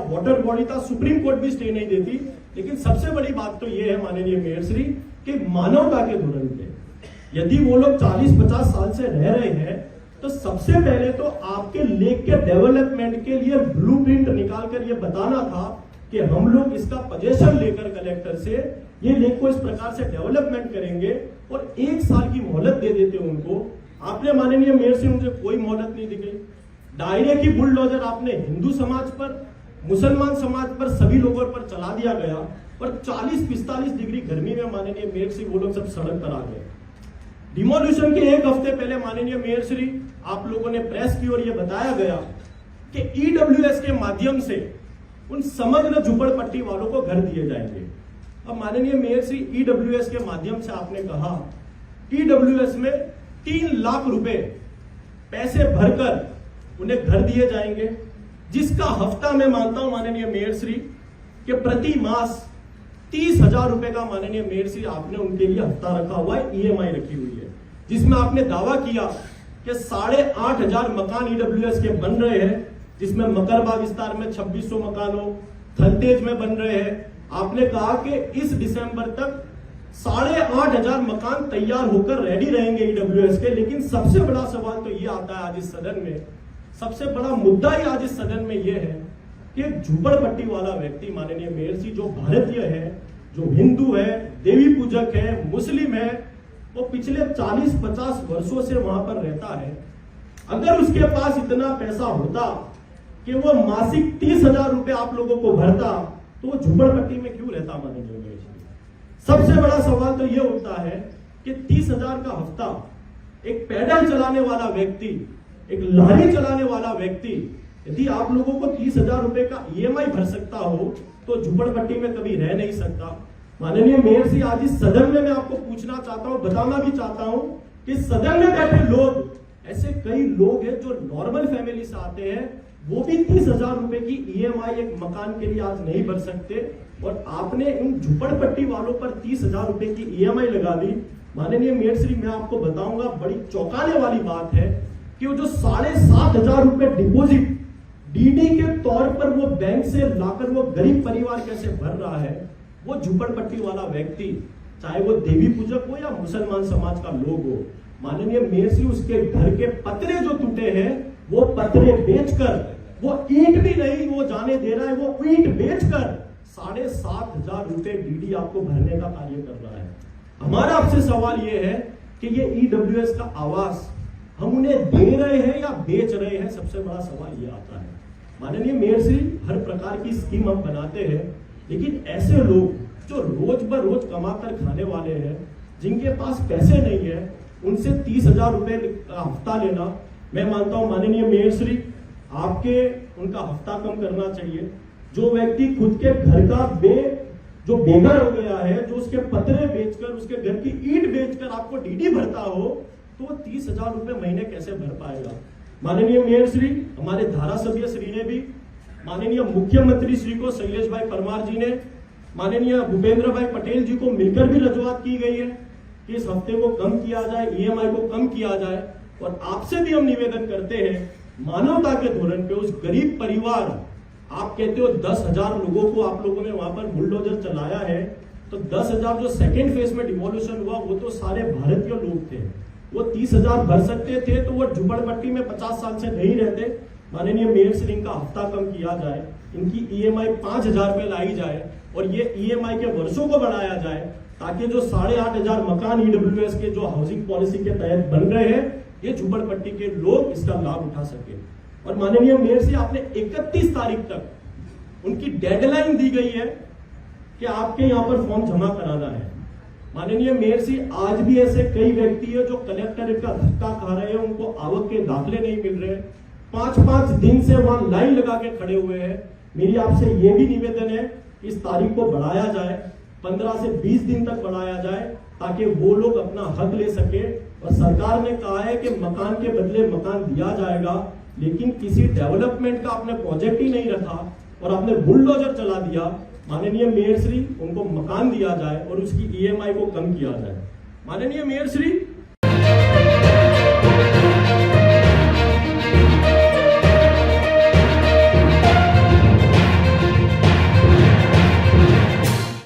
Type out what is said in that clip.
Water body था, supreme court भी stay नहीं देती। लेकिन सबसे बड़ी बात तो ये है माननीय मेयर श्री कि मानवता के धुरन पे यदि वो लोग 40-50 साल से रह रहे हैं तो सबसे पहले तो आपके लेक के डेवलपमेंट के लिए ब्लूप्रिंट निकालकर ये बताना था कि हम लोग इसका पोजीशन लेकर कलेक्टर से ये लेक को इस प्रकार से डेवलपमेंट करेंगे और 1 साल की मोहलत दे देते उनको। आपने माननीय मेयर से मुझे कोई मोहलत नहीं दी गई। डायरे की बुलडोजर आपने हिंदू समाज पर, मुसलमान समाज पर, सभी लोगों पर चला दिया गया और 40-45 डिग्री गर्मी में माननीय मेयर श्री वो लोग सब सड़क पर आ गए। डिमोल्यूशन के 1 हफ्ते पहले माननीय मेयर श्री आप लोगों ने प्रेस की और यह बताया गया कि ईडब्ल्यूएस के माध्यम से उन समग्र झुपड़पट्टी वालों को घर दिए जाएंगे। अब माननीय मेयर श्री ईडब्ल्यूएस के माध्यम से आपने कहा ईडब्ल्यूएस में 3 लाख रुपए पैसे भरकर उन्हें घर दिए जाएंगे, जिसका हफ्ता मैं मानता हूं माननीय मेयर श्री कि प्रति मास 30,000 रुपए का माननीय मेयर श्री आपने उनके लिए हफ्ता रखा हुआ है, ईएमआई रखी हुई है, जिसमें आपने दावा किया कि 8,500 मकान ईडब्ल्यूएस के बन रहे हैं, जिसमें मकरबा विस्तार में 2600 मकान हो, थलतेज में बन रहे हैं। आपने कहा कि इस दिसंबर तक 8,500 मकान तैयार होकर रेडी रहेंगे ईडब्ल्यूएस के। लेकिन सबसे बड़ा सवाल तो ये आता है आज इस सदन में, सबसे बड़ा मुद्दा ही आज इस सदन में यह है कि झुपड़पट्टी वाला व्यक्ति माननीय मेयर जी जो भारतीय है, जो हिंदू है, देवी पूजक है, मुस्लिम है, वो पिछले 40-50 वर्षों से वहां पर रहता है। अगर उसके पास इतना पैसा होता कि वो मासिक 30,000 रुपए आप लोगों को भरता तो वो झुपड़पट्टी में क्यों रहता माननीय मेयर जी? सबसे बड़ा सवाल तो ये उठता है कि 30,000 का हफ्ता एक पैडल चलाने वाला व्यक्ति, एक लारी चलाने वाला व्यक्ति यदि आप लोगों को 30,000 रुपए का ईएमआई भर सकता हो तो झुपड़पट्टी में कभी रह नहीं सकता। माननीय मेयर जी आज इस सदन में मैं आपको पूछना चाहता हूं, बताना भी चाहता हूं कि सदन में बैठे लोग, ऐसे कई लोग हैं जो नॉर्मल फैमिली से आते हैं, वो भी 30,000 रुपए की ईएमआई एक मकान के लिए आज नहीं भर सकते और आपने इन झुपड़पट्टी वालों पर 30,000 रुपए की ईएमआई लगा दी। माननीय मेयर श्री मैं आपको बताऊंगा बड़ी चौंकाने वाली बात है कि वो जो 7,500 रुपए डिपोजिट डीडी के तौर पर वो बैंक से लाकर वो गरीब परिवार कैसे भर रहा है, वो झुपड़पट्टी वाला व्यक्ति चाहे वो देवी पूजक हो या मुसलमान समाज का लोग हो, माननीय मेयर श्री उसके घर के पतरे जो टूटे हैं वो पतरे बेचकर, वो ईंट भी नहीं वो जाने दे रहा है, वो ईंट बेचकर 7,500 रुपए डीडी आपको भरने का कार्य कर रहा है। हमारा आपसे सवाल ये है कि ये ईडब्ल्यूएस का आवास हम उन्हें दे रहे हैं या बेच रहे हैं, सबसे बड़ा सवाल ये आता है। माननीय मेयर श्री हर प्रकार की स्कीम हम बनाते हैं, लेकिन ऐसे लोग जो रोज ब रोज कमाकर खाने वाले हैं, जिनके पास पैसे नहीं है, उनसे 30,000 रुपए हफ्ता लेना, मैं मानता हूं माननीय मेयर श्री आपके उनका हफ्ता कम करना चाहिए। जो व्यक्ति खुद के घर का जो बेघर हो गया है, जो उसके पतरे बेचकर, उसके घर की ईंट बेचकर आपको डीडी भरता हो, तो वो 30,000 रुपए महीने कैसे भर पाएगा? माननीय मेयर श्री हमारे धारासभ्य श्री ने भी माननीय मुख्यमंत्री श्री को शैलेश भाई परमार जी ने, माननीय भूपेंद्र भाई पटेल जी को मिलकर भी रजूआत की गई है कि इस हफ्ते को कम किया जाए, ईएमआई को कम किया जाए। और आपसे भी हम निवेदन करते हैं मानवता के धोरण पे उस गरीब परिवार, आप कहते हो 10,000 लोगों को आप लोगों ने वहां पर बुलडोजर चलाया है, तो 10,000 जो सेकेंड फेज में डिमोल्यूशन हुआ वो तो सारे भारतीय लोग थे, वो 30,000 भर सकते थे, तो वो झुपड़पट्टी में 50 साल से नहीं रहते। माननीय मेयर श्री इनका हफ्ता कम किया जाए, इनकी ईएमआई 5,000 पे लाई जाए और ये ईएमआई के वर्षों को बढ़ाया जाए, ताकि जो 8,500 मकान ईडब्ल्यूएस के जो हाउसिंग पॉलिसी के तहत बन रहे हैं, ये झुपड़पट्टी के लोग इसका लाभ उठा सके। और माननीय मेयर श्री आपने 31 तारीख तक उनकी डेडलाइन दी गई है कि आपके यहाँ पर फॉर्म जमा कराना है। माननीय मेयर श्री आज भी ऐसे कई व्यक्ति है जो कलेक्टरेट का धक्का खा रहे हैं, उनको आवक के दाखले नहीं मिल रहे, 5-5 दिन से वहां लाइन लगा के खड़े हुए हैं। मेरी आपसे ये भी निवेदन है कि इस तारीख को बढ़ाया जाए, 15 से 20 दिन तक बढ़ाया जाए, ताकि वो लोग अपना हक ले सके। और सरकार ने कहा है कि मकान के बदले मकान दिया जाएगा, लेकिन किसी डेवलपमेंट का आपने प्रोजेक्ट ही नहीं रखा और आपने बुलडोजर चला दिया। माननीय मेयर श्री उनको मकान दिया जाए और उसकी ईएमआई को कम किया जाए। माननीय मेयर श्री